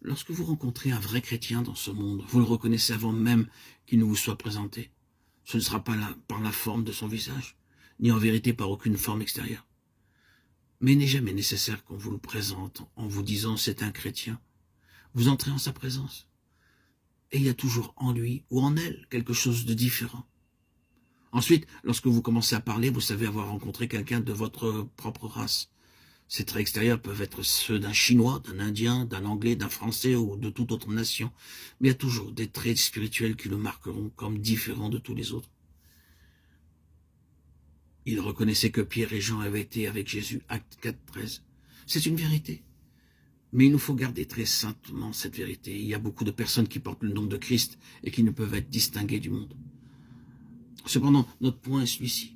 Lorsque vous rencontrez un vrai chrétien dans ce monde, vous le reconnaissez avant même qu'il ne vous soit présenté. Ce ne sera pas par la forme de son visage, ni en vérité par aucune forme extérieure. Mais il n'est jamais nécessaire qu'on vous le présente en vous disant « c'est un chrétien ». Vous entrez en sa présence. Et il y a toujours en lui ou en elle quelque chose de différent. Ensuite, lorsque vous commencez à parler, vous savez avoir rencontré quelqu'un de votre propre race. Ces traits extérieurs peuvent être ceux d'un Chinois, d'un Indien, d'un Anglais, d'un Français ou de toute autre nation. Mais il y a toujours des traits spirituels qui le marqueront comme différents de tous les autres. Il reconnaissait que Pierre et Jean avaient été avec Jésus, acte 4, 13. C'est une vérité. Mais il nous faut garder très saintement cette vérité. Il y a beaucoup de personnes qui portent le nom de Christ et qui ne peuvent être distinguées du monde. Cependant, notre point est celui-ci.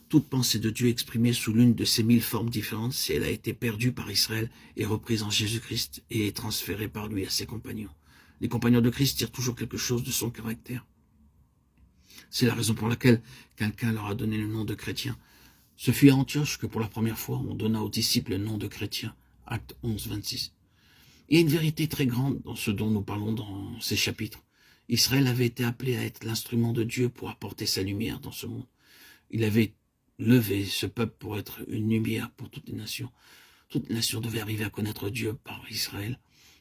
Toute pensée de Dieu exprimée sous l'une de ces 1000 formes différentes, si elle a été perdue par Israël, est reprise en Jésus-Christ et est transférée par lui à ses compagnons. Les compagnons de Christ tirent toujours quelque chose de son caractère. C'est la raison pour laquelle quelqu'un leur a donné le nom de chrétien. Ce fut à Antioche que pour la première fois on donna aux disciples le nom de chrétien. Acte 11, 26. Il y a une vérité très grande dans ce dont nous parlons dans ces chapitres. Israël avait été appelé à être l'instrument de Dieu pour apporter sa lumière dans ce monde. Il avait levé ce peuple pour être une lumière pour toutes les nations. Toutes les nations devaient arriver à connaître Dieu par Israël,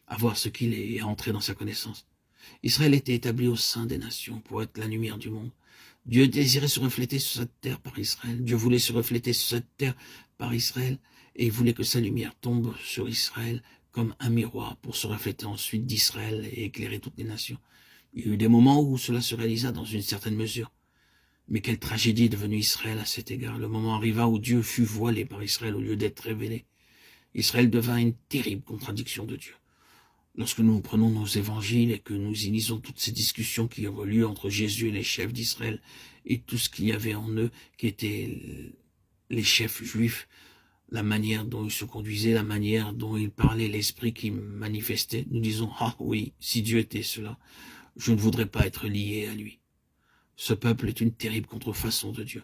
à voir ce qu'il est et à entrer dans sa connaissance. Israël était établi au sein des nations pour être la lumière du monde. Dieu désirait se refléter sur cette terre par Israël. Dieu voulait se refléter sur cette terre par Israël et il voulait que sa lumière tombe sur Israël comme un miroir pour se refléter ensuite d'Israël et éclairer toutes les nations. Il y a eu des moments où cela se réalisa dans une certaine mesure. Mais quelle tragédie est devenue Israël à cet égard. Le moment arriva où Dieu fut voilé par Israël au lieu d'être révélé. Israël devint une terrible contradiction de Dieu. Lorsque nous prenons nos évangiles et que nous y lisons toutes ces discussions qui ont lieu entre Jésus et les chefs d'Israël et tout ce qu'il y avait en eux qui étaient les chefs juifs, la manière dont ils se conduisaient, la manière dont ils parlaient, l'esprit qu'ils manifestaient, nous disons « Ah oui, si Dieu était cela, je ne voudrais pas être lié à lui. » Ce peuple est une terrible contrefaçon de Dieu.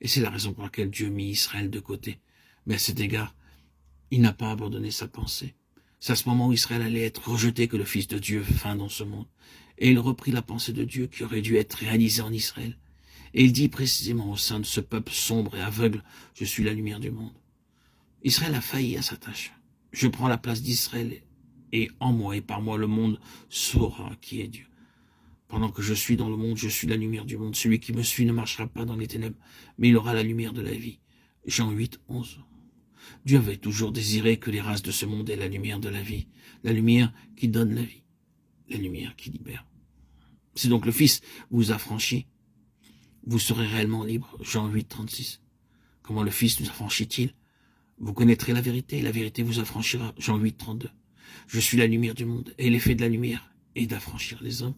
Et c'est la raison pour laquelle Dieu mit Israël de côté. Mais à cet égard, il n'a pas abandonné sa pensée. C'est à ce moment où Israël allait être rejeté que le Fils de Dieu vint dans ce monde. Et il reprit la pensée de Dieu qui aurait dû être réalisée en Israël. Et il dit précisément au sein de ce peuple sombre et aveugle, « Je suis la lumière du monde ». Israël a failli à sa tâche. Je prends la place d'Israël et en moi et par moi le monde saura qui est Dieu. Pendant que je suis dans le monde, je suis la lumière du monde. Celui qui me suit ne marchera pas dans les ténèbres, mais il aura la lumière de la vie. Jean 8, 11. Dieu avait toujours désiré que les races de ce monde aient la lumière de la vie, la lumière qui donne la vie, la lumière qui libère. Si donc le Fils vous affranchit, vous serez réellement libre. Jean 8, 36. Comment le Fils nous affranchit-il? Vous connaîtrez la vérité, et la vérité vous affranchira. Jean 8, 32. Je suis la lumière du monde, et l'effet de la lumière est d'affranchir les hommes.